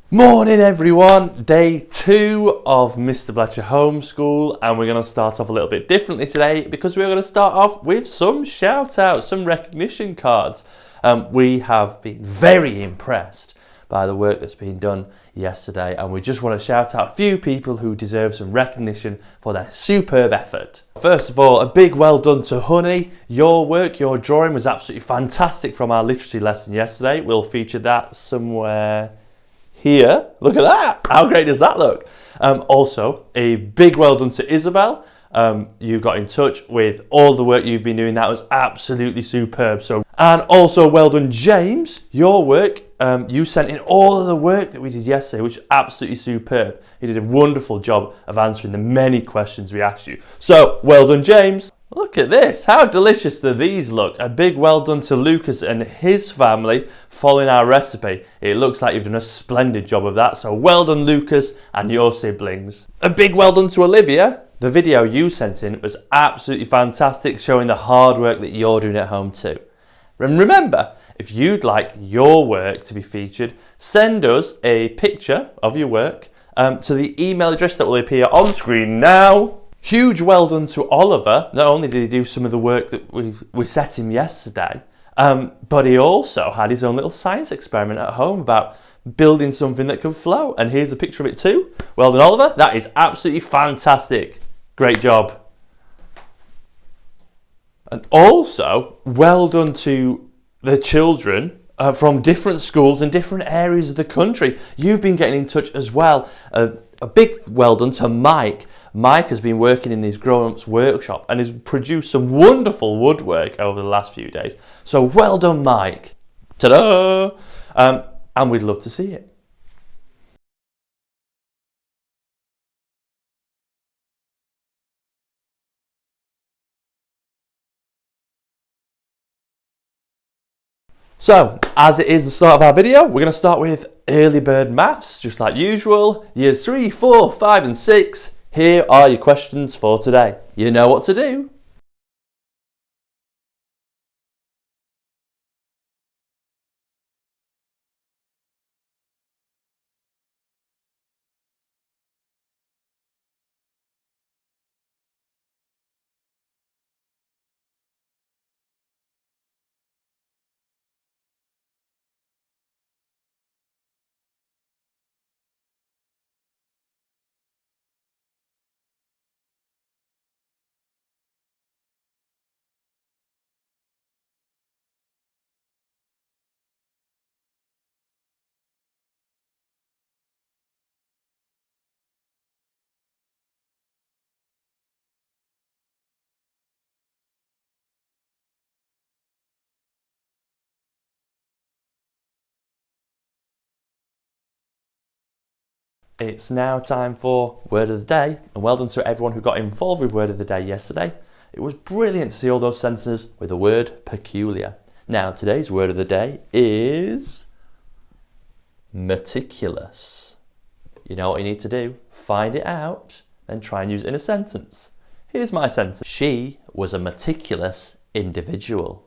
Morning everyone, day 2 of Mr Bletcher Homeschool, and we're going to start off a little bit differently today because we're going to start off with some shout outs, some recognition cards. We have been very impressed by the work that's been done yesterday, and we just want to shout out a few people who deserve some recognition for their superb effort. First of all, a big well done to Honey. Your work, your drawing was absolutely fantastic from our literacy lesson yesterday. We'll feature that somewhere here. Look at that. How great does that look? Also, a big well done to Isabel. You got in touch with all the work you've been doing. That was absolutely superb. And also well done, James. Your work, you sent in all of the work that we did yesterday, which was absolutely superb. You did a wonderful job of answering the many questions we asked you. So, well done, James. Look at this, how delicious do these look? A big well done to Lucas and his family following our recipe. It looks like you've done a splendid job of that, so well done Lucas and your siblings. A big well done to Olivia. The video you sent in was absolutely fantastic, showing the hard work that you're doing at home too. And remember, if you'd like your work to be featured, send us a picture of your work to the email address that will appear on screen now. Huge well done to Oliver. Not only did he do some of the work that we set him yesterday, but he also had his own little science experiment at home about building something that could float. And here's a picture of it too. Well done, Oliver. That is absolutely fantastic. Great job. And also, well done to the children from different schools in different areas of the country. You've been getting in touch as well. A big well done to Mike. Mike has been working in his grown-ups workshop and has produced some wonderful woodwork over the last few days. So well done, Mike. Ta-da! And we'd love to see it. So, as it is the start of our video, we're going to start with early bird maths, just like usual. Years 3, 4, 5 and 6. Here are your questions for today. You know what to do. It's now time for Word of the Day, and well done to everyone who got involved with Word of the Day yesterday. It was brilliant to see all those sentences with the word peculiar. Now, today's Word of the Day is meticulous. You know what you need to do? Find it out and try and use it in a sentence. Here's my sentence. She was a meticulous individual.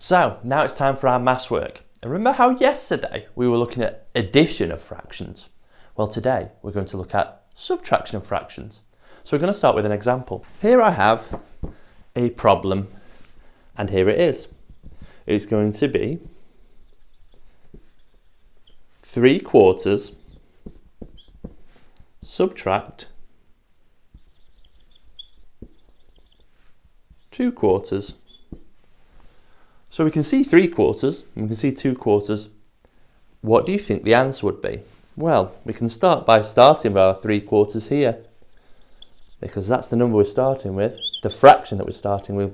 So, now it's time for our maths work. And remember how yesterday we were looking at addition of fractions? Well, today we're going to look at subtraction of fractions. So we're going to start with an example. Here I have a problem, and here it is. It's going to be 3/4 subtract 2/4. So we can see 3/4 and we can see 2/4. What do you think the answer would be? Well, we can start by starting with our 3/4 here, because that's the number we're starting with, the fraction that we're starting with,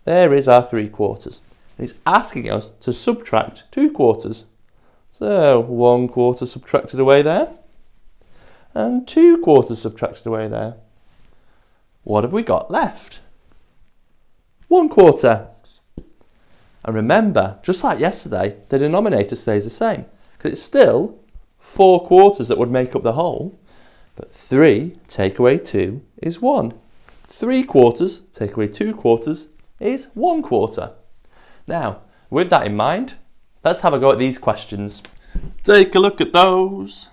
There is our 3/4. And it's asking us to subtract 2/4. So 1/4 subtracted away there, and 2/4 subtracted away there. what have we got left? 1/4. And remember, just like yesterday, the denominator stays the same, because it's still 4/4 that would make up the whole, but 3 take away 2 is 1. 3/4 take away 2/4 is 1/4. Now, with that in mind, let's have a go at these questions. Take a look at those.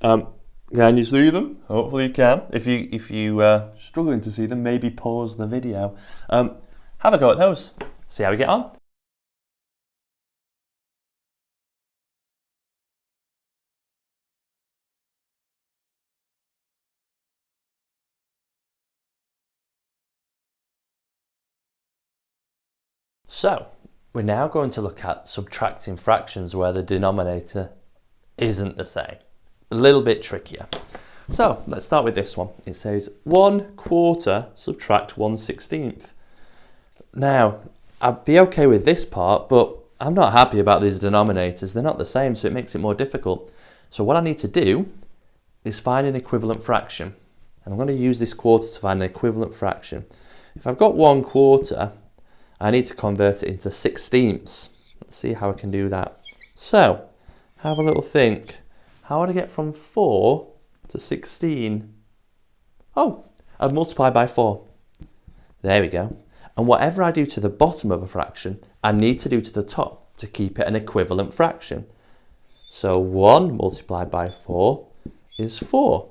Can you see them? Hopefully you can. If you struggling to see them, maybe pause the video. Have a go at those. See how we get on. So, we're now going to look at subtracting fractions where the denominator isn't the same. A little bit trickier. So, let's start with this one. It says 1/4 subtract 1/16. Now, I'd be okay with this part, but I'm not happy about these denominators. They're not the same, so it makes it more difficult. So what I need to do is find an equivalent fraction. And I'm going to use this quarter to find an equivalent fraction. If I've got 1/4, I need to convert it into 16ths. Let's see how I can do that. So, have a little think. How would I get from 4 to 16? Oh, I'd multiply by 4. There we go. And whatever I do to the bottom of a fraction, I need to do to the top to keep it an equivalent fraction. So 1 multiplied by 4 is 4.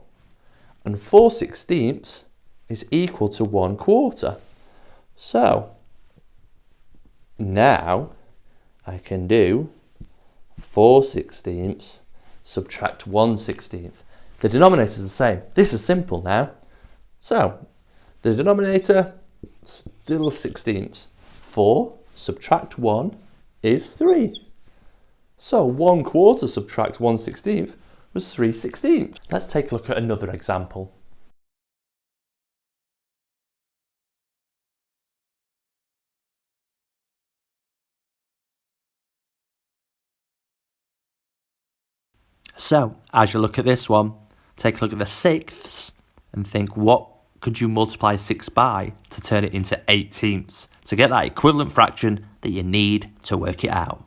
And 4/16 is equal to 1/4. So, now I can do 4/16 subtract 1/16. The denominator is the same. This is simple now. So, the denominator, still 16ths. 4 subtract 1 is 3. So 1/4 subtract 1/16 was 3/16. Let's take a look at another example. So, as you look at this one, take a look at the sixths and think, what could you multiply 6 by to turn it into 18ths to get that equivalent fraction that you need to work it out?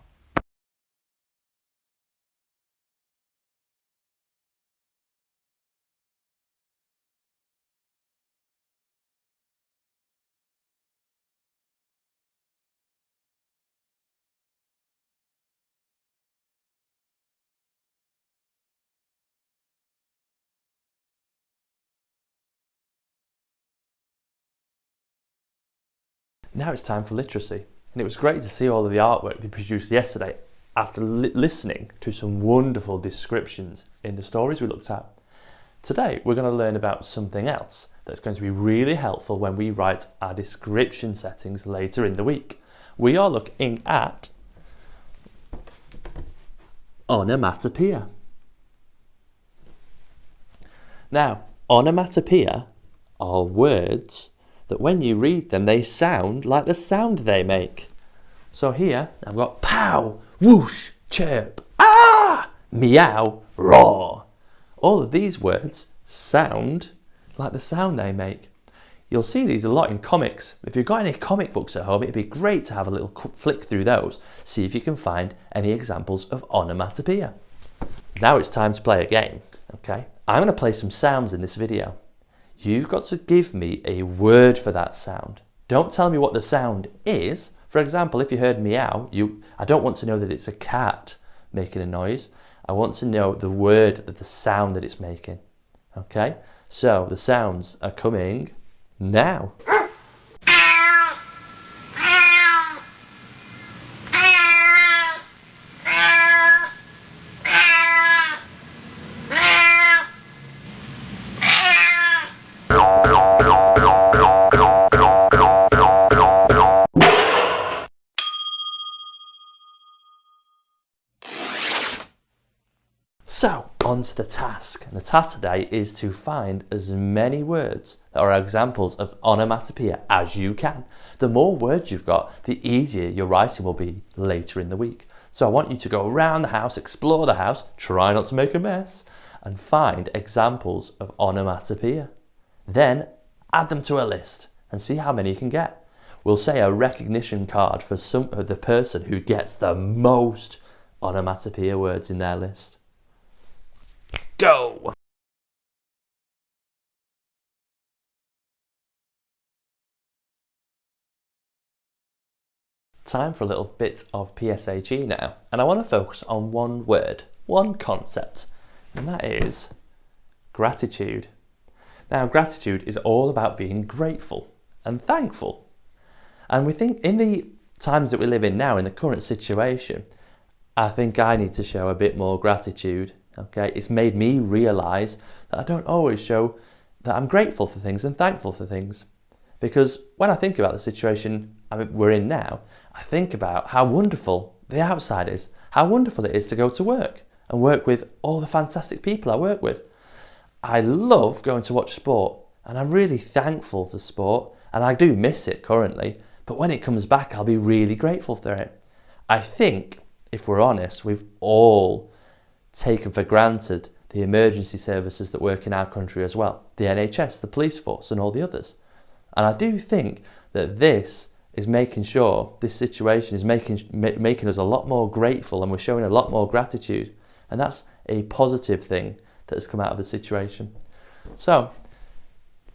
Now it's time for literacy, and it was great to see all of the artwork they produced yesterday after listening to some wonderful descriptions in the stories we looked at. Today we're going to learn about something else that's going to be really helpful when we write our description settings later in the week. We are looking at onomatopoeia. Now, onomatopoeia are words that when you read them, they sound like the sound they make. So here, I've got pow, whoosh, chirp, ah, meow, roar. All of these words sound like the sound they make. You'll see these a lot in comics. If you've got any comic books at home, it'd be great to have a little flick through those, see if you can find any examples of onomatopoeia. Now it's time to play a game, okay? I'm going to play some sounds in this video. You've got to give me a word for that sound. Don't tell me what the sound is. For example, if you heard meow, I don't want to know that it's a cat making a noise. I want to know the word, the sound that it's making. Okay? So the sounds are coming now. So, on to the task. And the task today is to find as many words that are examples of onomatopoeia as you can. The more words you've got, the easier your writing will be later in the week. So I want you to go around the house, explore the house, try not to make a mess, and find examples of onomatopoeia. Then, Add them to a list and see how many you can get. We'll say a recognition card for the person who gets the most onomatopoeia words in their list. Go! Time for a little bit of pshe now, and I want to focus on one word, one concept, and that is gratitude. Now, gratitude is all about being grateful and thankful. And we think in the times that we live in now, in the current situation, I think I need to show a bit more gratitude. Okay, it's made me realise that I don't always show that I'm grateful for things and thankful for things. Because when I think about the situation we're in now, I think about how wonderful the outside is, how wonderful it is to go to work and work with all the fantastic people I work with. I love going to watch sport, and I'm really thankful for sport, and I do miss it currently, but when it comes back, I'll be really grateful for it. I think, if we're honest, we've all taken for granted the emergency services that work in our country as well, the NHS, the police force, and all the others. And I do think that this is making sure, this situation is making us a lot more grateful, and we're showing a lot more gratitude. And that's a positive thing that has come out of the situation. So,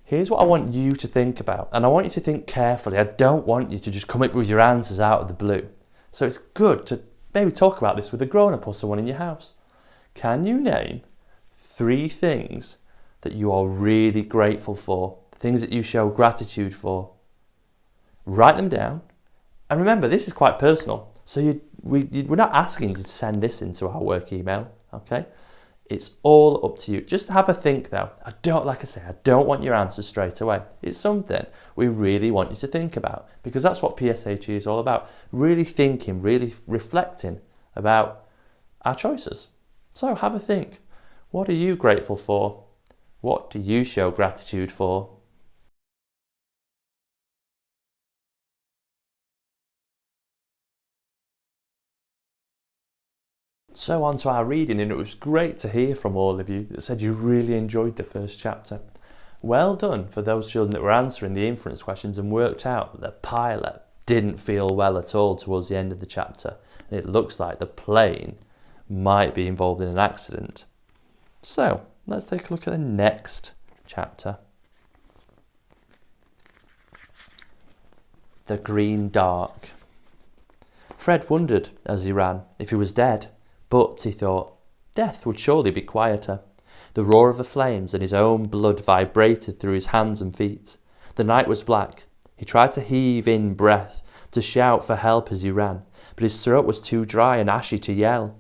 here's what I want you to think about. And I want you to think carefully. I don't want you to just come up with your answers out of the blue. So it's good to maybe talk about this with a grown-up or someone in your house. Can you name 3 things that you are really grateful for? Things that you show gratitude for? Write them down. And remember, this is quite personal. So we're not asking you to send this into our work email, okay? It's all up to you. Just have a think though. I don't want your answers straight away. It's something we really want you to think about, because that's what pshe is all about. Really thinking, really reflecting about our choices. So have a think. What are you grateful for? What do you show gratitude for? So on to our reading, and it was great to hear from all of you that said you really enjoyed the first chapter. Well done for those children that were answering the inference questions and worked out that the pilot didn't feel well at all towards the end of the chapter, and it looks like the plane might be involved in an accident. So let's take a look at the next chapter. The Green Dark. Fred wondered as he ran if he was dead. But, he thought, death would surely be quieter. The roar of the flames and his own blood vibrated through his hands and feet. The night was black. He tried to heave in breath, to shout for help as he ran, but his throat was too dry and ashy to yell.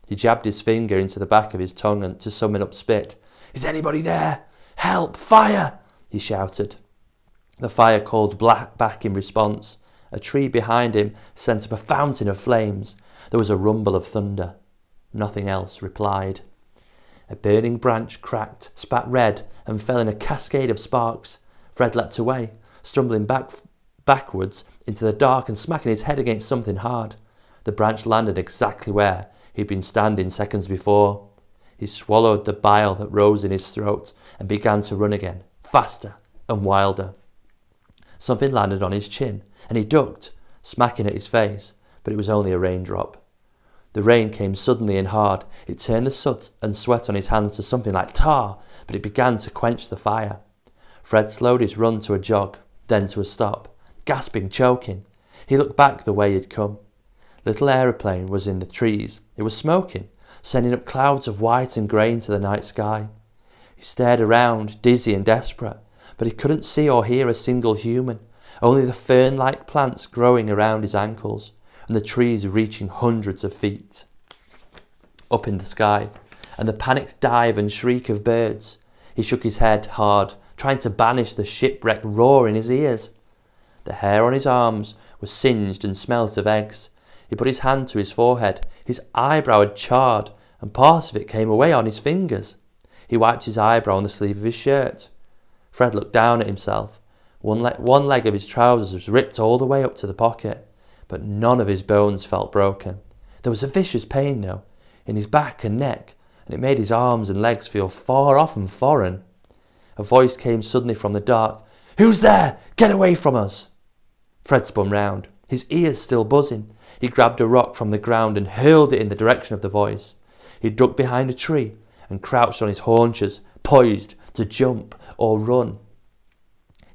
He jabbed his finger into the back of his tongue and to summon up spit. "Is anybody there? Help! Fire!" he shouted. The fire called back in response. A tree behind him sent up a fountain of flames. There was a rumble of thunder. Nothing else replied. A burning branch cracked, spat red, and fell in a cascade of sparks. Fred leapt away, stumbling backwards into the dark and smacking his head against something hard. The branch landed exactly where he'd been standing seconds before. He swallowed the bile that rose in his throat and began to run again, faster and wilder. Something landed on his chin, and he ducked, smacking at his face, but it was only a raindrop. The rain came suddenly and hard. It turned the soot and sweat on his hands to something like tar, but it began to quench the fire. Fred slowed his run to a jog, then to a stop, gasping, choking. He looked back the way he'd come. Little aeroplane was in the trees. It was smoking, sending up clouds of white and grey into the night sky. He stared around, dizzy and desperate, but he couldn't see or hear a single human, only the fern-like plants growing around his ankles, and the trees reaching hundreds of feet up in the sky, and the panicked dive and shriek of birds. He shook his head hard, trying to banish the shipwreck roar in his ears. The hair on his arms was singed and smelt of eggs. He put his hand to his forehead. His eyebrow had charred, and part of it came away on his fingers. He wiped his eyebrow on the sleeve of his shirt. Fred looked down at himself. One leg of his trousers was ripped all the way up to the pocket, but none of his bones felt broken. There was a vicious pain, though, in his back and neck, and it made his arms and legs feel far off and foreign. A voice came suddenly from the dark. Who's there? Get away from us! Fred spun round, his ears still buzzing. He grabbed a rock from the ground and hurled it in the direction of the voice. He ducked behind a tree and crouched on his haunches, poised to jump or run.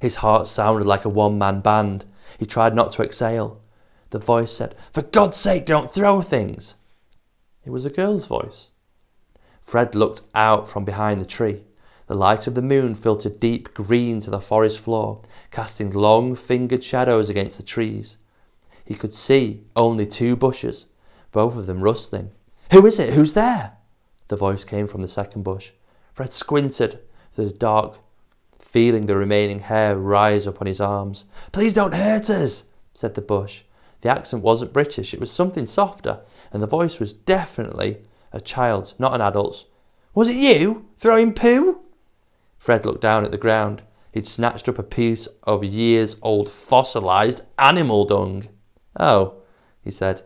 His heart sounded like a one-man band. He tried not to exhale. The voice said, "For God's sake, don't throw things!" It was a girl's voice. Fred looked out from behind the tree. The light of the moon filtered deep green to the forest floor, casting long fingered shadows against the trees. He could see only 2 bushes, both of them rustling. "Who is it? Who's there?" The voice came from the second bush. Fred squinted through the dark, feeling the remaining hair rise up on his arms. "Please don't hurt us," said the bush. The accent wasn't British, it was something softer, and the voice was definitely a child's, not an adult's. "Was it you, throwing poo?" Fred looked down at the ground. He'd snatched up a piece of years-old fossilised animal dung. "Oh," he said.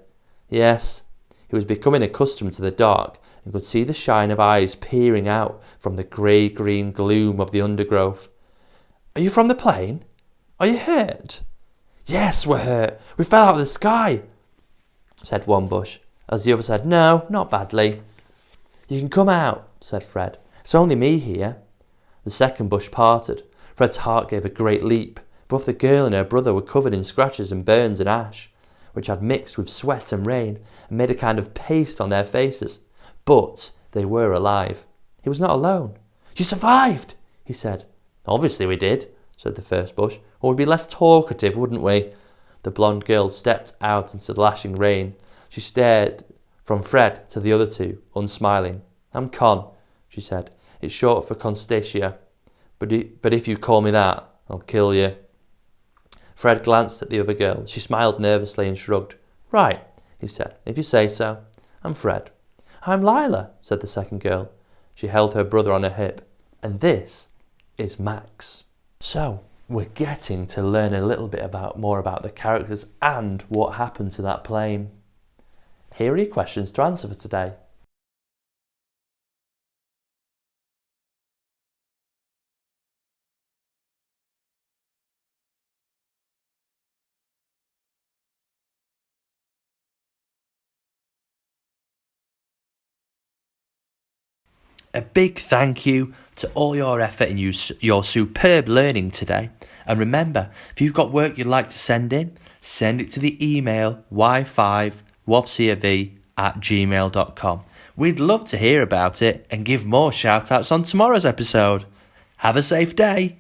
"Yes." He was becoming accustomed to the dark and could see the shine of eyes peering out from the grey-green gloom of the undergrowth. "Are you from the plane? Are you hurt?" "Yes, we're hurt. We fell out of the sky," said one bush, as the other said, "No, not badly." "You can come out," said Fred. "It's only me here." The second bush parted. Fred's heart gave a great leap. Both the girl and her brother were covered in scratches and burns and ash, which had mixed with sweat and rain and made a kind of paste on their faces. But they were alive. He was not alone. "You survived," he said. "Obviously we did," said the first bush, "or we'd be less talkative, wouldn't we?" The blonde girl stepped out into the lashing rain. She stared from Fred to the other two, unsmiling. "I'm Con," she said. "It's short for Constatia, but if you call me that, I'll kill you." Fred glanced at the other girl. She smiled nervously and shrugged. "Right," he said, "if you say so. I'm Fred." "I'm Lila," said the second girl. She held her brother on her hip. "And this is Max." So, we're getting to learn a little bit more about the characters and what happened to that plane. Here are your questions to answer for today. A big thank you to all your effort and your superb learning today. And remember, if you've got work you'd like to send in, send it to the email y5wobcav@gmail.com. We'd love to hear about it and give more shout outs on tomorrow's episode. Have a safe day.